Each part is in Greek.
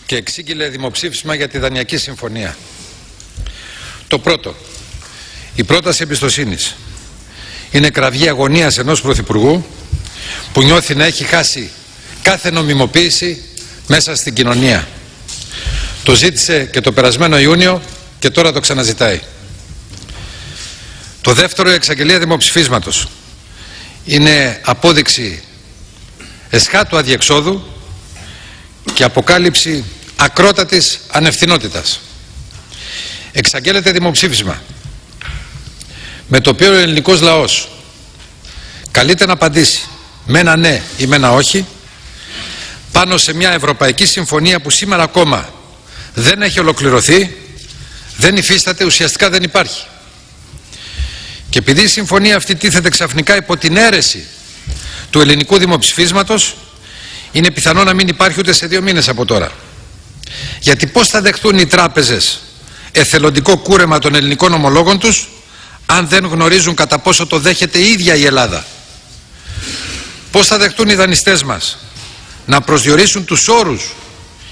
και εξήγηλε δημοψήφισμα για τη Δανειακή Συμφωνία. Το πρώτο, η πρόταση εμπιστοσύνης είναι κραυγή αγωνίας ενός πρωθυπουργού που νιώθει να έχει χάσει κάθε νομιμοποίηση μέσα στην κοινωνία. Το ζήτησε και το περασμένο Ιούνιο και τώρα το ξαναζητάει. Το δεύτερο, η εξαγγελία δημοψηφίσματος είναι απόδειξη εσχάτου αδιεξόδου και αποκάλυψη ακρότατης ανευθυνότητας. Εξαγγέλλεται δημοψήφισμα με το οποίο ο ελληνικός λαός καλείται να απαντήσει με ένα ναι ή με ένα όχι πάνω σε μια ευρωπαϊκή συμφωνία που σήμερα ακόμα δεν έχει ολοκληρωθεί, δεν υφίσταται, ουσιαστικά δεν υπάρχει. Και επειδή η συμφωνία αυτή τίθεται ξαφνικά υπό την αίρεση του ελληνικού δημοψηφίσματος, είναι πιθανό να μην υπάρχει ούτε σε 2 μήνες από τώρα. Γιατί πώς θα δεχτούν οι τράπεζες εθελοντικό κούρεμα των ελληνικών ομολόγων τους αν δεν γνωρίζουν κατά πόσο το δέχεται η ίδια η Ελλάδα? Πώς θα δεχτούν οι δανειστές μας να προσδιορίσουν τους όρους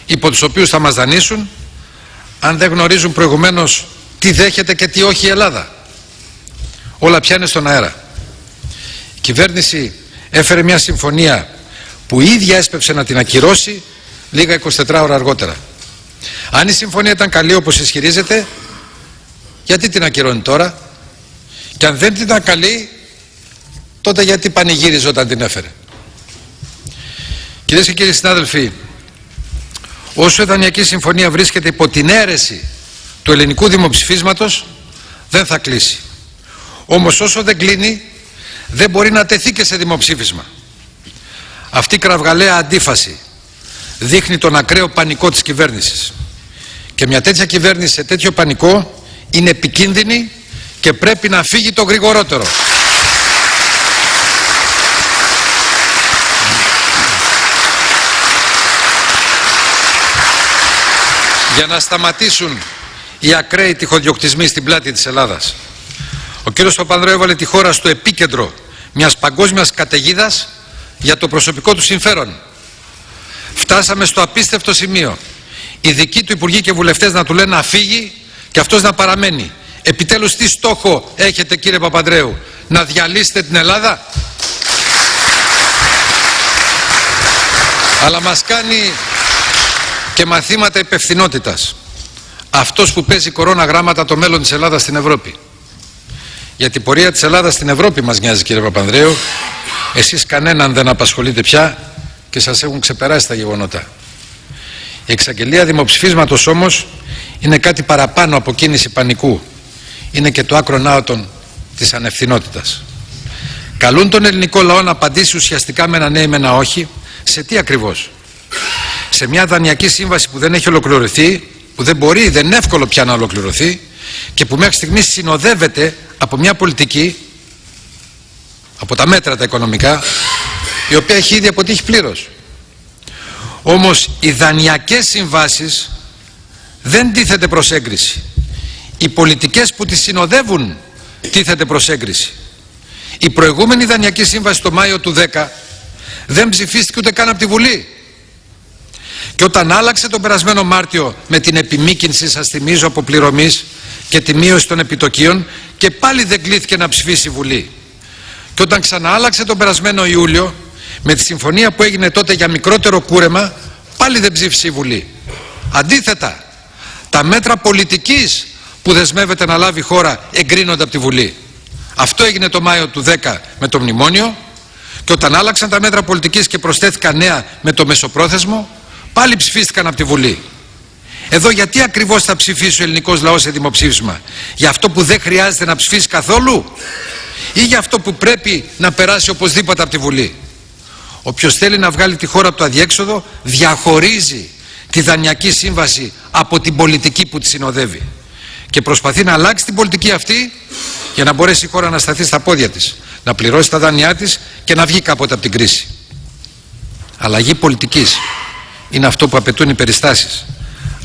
υπό τους οποίους θα μας δανείσουν αν δεν γνωρίζουν προηγουμένως τι δέχεται και τι όχι η Ελλάδα? Όλα πια είναι στον αέρα. Η κυβέρνηση έφερε μια συμφωνία που η ίδια έσπευσε να την ακυρώσει λίγα 24 ώρα αργότερα. Αν η συμφωνία ήταν καλή όπως ισχυρίζεται, γιατί την ακυρώνει τώρα? Και αν δεν ήταν καλή, τότε γιατί πανηγύριζε όταν την έφερε? Κυρίες και κύριοι συνάδελφοι, όσο η Δανειακή Συμφωνία βρίσκεται υπό την αίρεση του ελληνικού δημοψηφίσματος, δεν θα κλείσει. Όμως όσο δεν κλείνει, δεν μπορεί να τεθεί και σε δημοψήφισμα. Αυτή η κραυγαλαία αντίφαση δείχνει τον ακραίο πανικό της κυβέρνησης. Και μια τέτοια κυβέρνηση σε τέτοιο πανικό είναι επικίνδυνη και πρέπει να φύγει το γρηγορότερο. Για να σταματήσουν οι ακραίοι τυχοδιοκτισμοί στην πλάτη της Ελλάδας. Ο κύριος Παπανδρέου έβαλε τη χώρα στο επίκεντρο μιας παγκόσμιας καταιγίδας για το προσωπικό του συμφέρον. Φτάσαμε στο απίστευτο σημείο οι δικοί του υπουργοί και βουλευτές να του λένε να φύγει και αυτός να παραμένει. Επιτέλους τι στόχο έχετε, κύριε Παπανδρέου? Να διαλύσετε την Ελλάδα? Αλλά μας κάνει και μαθήματα υπευθυνότητας αυτός που παίζει κορώνα γράμματα το μέλλον της Ελλάδας στην Ευρώπη. Γιατί η πορεία της Ελλάδας στην Ευρώπη μας νοιάζει, κύριε Παπανδρέου. Εσείς κανέναν δεν απασχολείτε πια και σας έχουν ξεπεράσει τα γεγονότα. Η εξαγγελία δημοψηφίσματος όμως είναι κάτι παραπάνω από κίνηση πανικού. Είναι και το άκρον άωτον της ανευθυνότητας. Καλούν τον ελληνικό λαό να απαντήσει ουσιαστικά με ένα ναι ή με ένα όχι. Σε τι ακριβώς? Σε μια δανειακή σύμβαση που δεν έχει ολοκληρωθεί, που δεν μπορεί, δεν είναι εύκολο πια να ολοκληρωθεί και που μέχρι στιγμής συνοδεύεται από μια πολιτική, από τα μέτρα τα οικονομικά, η οποία έχει ήδη αποτύχει πλήρως. Όμως οι δανειακές συμβάσεις δεν τίθεται προς έγκριση. Οι πολιτικές που τις συνοδεύουν τίθεται προς έγκριση. Η προηγούμενη δανειακή σύμβαση το Μάιο του 10 δεν ψηφίστηκε ούτε καν από τη Βουλή. Και όταν άλλαξε τον περασμένο Μάρτιο με την επιμήκυνση, σας θυμίζω, αποπληρωμής και τη μείωση των επιτοκίων, και πάλι δεν κλήθηκε να ψηφίσει η Βουλή. Και όταν ξαναάλλαξε τον περασμένο Ιούλιο με τη συμφωνία που έγινε τότε για μικρότερο κούρεμα, πάλι δεν ψήφισε η Βουλή. Αντίθετα, τα μέτρα πολιτικής που δεσμεύεται να λάβει η χώρα εγκρίνονται από τη Βουλή. Αυτό έγινε το Μάιο του 10 με το μνημόνιο, και όταν άλλαξαν τα μέτρα πολιτικής και προσθέθηκαν νέα με το μεσοπρόθεσμο, πάλι ψηφίστηκαν από τη Βουλή. Εδώ γιατί ακριβώς θα ψηφίσει ο ελληνικός λαός σε δημοψήφισμα? Για αυτό που δεν χρειάζεται να ψηφίσει καθόλου, ή για αυτό που πρέπει να περάσει οπωσδήποτε από τη Βουλή? Όποιος θέλει να βγάλει τη χώρα από το αδιέξοδο διαχωρίζει τη δανειακή σύμβαση από την πολιτική που τη συνοδεύει και προσπαθεί να αλλάξει την πολιτική αυτή για να μπορέσει η χώρα να σταθεί στα πόδια της, να πληρώσει τα δάνειά της και να βγει κάποτε από την κρίση. Αλλαγή πολιτικής είναι αυτό που απαιτούν οι περιστάσεις.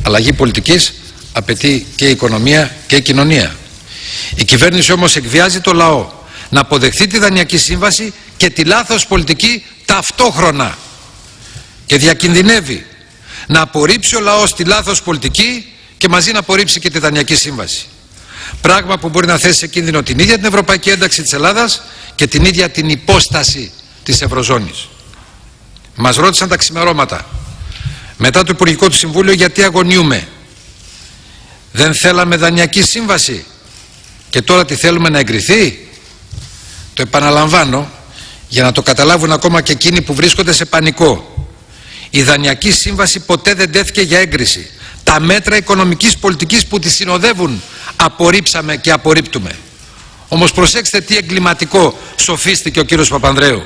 Αλλαγή πολιτικής απαιτεί και η οικονομία και η κοινωνία. Η κυβέρνηση όμως εκβιάζει το λαό να αποδεχθεί τη δανειακή σύμβαση και τη λάθος πολιτική ταυτόχρονα και διακινδυνεύει να απορρίψει ο λαός τη λάθος πολιτική και μαζί να απορρίψει και τη Δανειακή Σύμβαση. Πράγμα που μπορεί να θέσει σε κίνδυνο την ίδια την ευρωπαϊκή ένταξη της Ελλάδας και την ίδια την υπόσταση της Ευρωζώνης. Μας ρώτησαν τα ξημερώματα μετά το Υπουργικό του Συμβούλιο γιατί αγωνιούμε. Δεν θέλαμε Δανειακή Σύμβαση και τώρα τη θέλουμε να εγκριθεί? Το επαναλαμβάνω για να το καταλάβουν ακόμα και εκείνοι που βρίσκονται σε πανικό. Η Δανειακή Σύμβαση ποτέ δεν τέθηκε για έγκριση. Τα μέτρα οικονομικής πολιτικής που τη συνοδεύουν απορρίψαμε και απορρίπτουμε. Όμως προσέξτε τι εγκληματικό σοφίστηκε ο κύριος Παπανδρέου.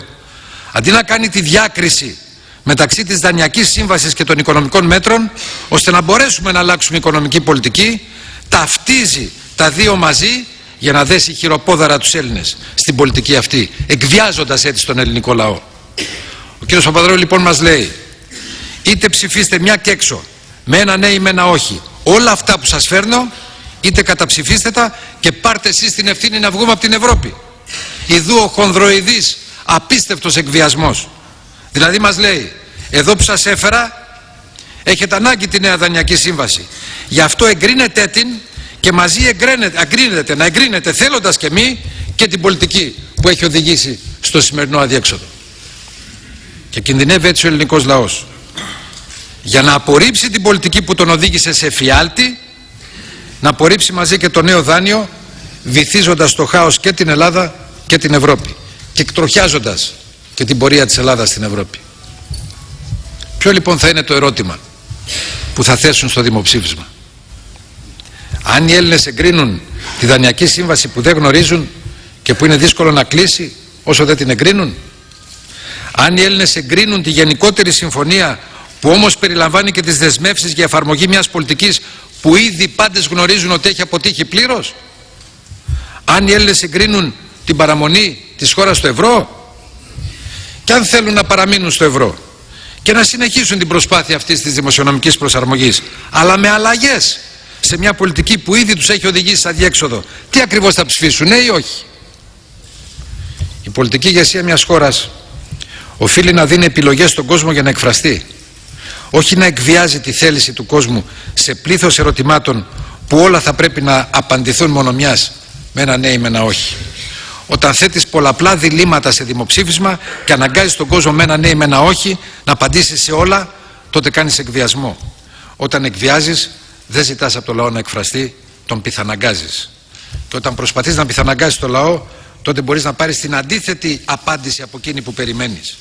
Αντί να κάνει τη διάκριση μεταξύ της Δανειακής Σύμβασης και των οικονομικών μέτρων, ώστε να μπορέσουμε να αλλάξουμε οικονομική πολιτική, ταυτίζει τα δύο μαζί για να δέσει χειροπόδαρα τους Έλληνες στην πολιτική αυτή, εκβιάζοντας έτσι τον ελληνικό λαό. Ο κύριος Παπανδρέου λοιπόν μας λέει, είτε ψηφίστε μια και έξω, με ένα ναι ή με ένα όχι, όλα αυτά που σας φέρνω, είτε καταψηφίστε τα και πάρτε εσείς την ευθύνη να βγούμε από την Ευρώπη. Ιδού ο χονδροειδής απίστευτος εκβιασμός. Δηλαδή μας λέει, εδώ που σας έφερα έχετε ανάγκη τη νέα Δανειακή Σύμβαση, γι' αυτό εγκρίνετε την και μαζί να εγκρίνετε θέλοντας και μη και την πολιτική που έχει οδηγήσει στο σημερινό αδιέξοδο. Και κινδυνεύει έτσι ο ελληνικός λαός για να απορρίψει την πολιτική που τον οδήγησε σε εφιάλτη, να απορρίψει μαζί και το νέο δάνειο, βυθίζοντας στο χάος και την Ελλάδα και την Ευρώπη και εκτροχιάζοντας και την πορεία της Ελλάδας στην Ευρώπη. Ποιο λοιπόν θα είναι το ερώτημα που θα θέσουν στο δημοψήφισμα? Αν οι Έλληνες εγκρίνουν τη Δανειακή Σύμβαση που δεν γνωρίζουν και που είναι δύσκολο να κλείσει όσο δεν την εγκρίνουν, αν οι Έλληνες εγκρίνουν τη γενικότερη συμφωνία που όμως περιλαμβάνει και τις δεσμεύσεις για εφαρμογή μιας πολιτικής που ήδη πάντες γνωρίζουν ότι έχει αποτύχει πλήρως, αν οι Έλληνες εγκρίνουν την παραμονή της χώρας στο ευρώ, και αν θέλουν να παραμείνουν στο ευρώ και να συνεχίσουν την προσπάθεια αυτής της δημοσιονομικής προσαρμογής, αλλά με αλλαγές σε μια πολιτική που ήδη τους έχει οδηγήσει σε αδιέξοδο, τι ακριβώς θα ψηφίσουν, ναι ή όχι? Η πολιτική ηγεσία μιας χώρας οφείλει να δίνει επιλογές στον κόσμο για να εκφραστεί, όχι να εκβιάζει τη θέληση του κόσμου σε πλήθος ερωτημάτων που όλα θα πρέπει να απαντηθούν μόνο μιας, με ένα ναι ή με ένα όχι. Όταν θέτεις πολλαπλά διλήμματα σε δημοψήφισμα και αναγκάζεις τον κόσμο με ένα ναι ή με ένα όχι να απαντήσει σε όλα, τότε κάνεις εκβιασμό. Όταν εκβιάζεις, δεν ζητάς από το λαό να εκφραστεί, τον πιθαναγκάζεις. Και όταν προσπαθείς να πιθαναγκάζεις το λαό, τότε μπορείς να πάρεις την αντίθετη απάντηση από εκείνη που περιμένεις.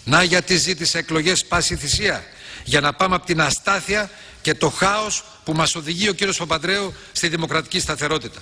Να γιατί ζήτησε εκλογές πάση θυσία, για να πάμε από την αστάθεια και το χάος που μας οδηγεί ο κύριος Παπανδρέου στη δημοκρατική σταθερότητα.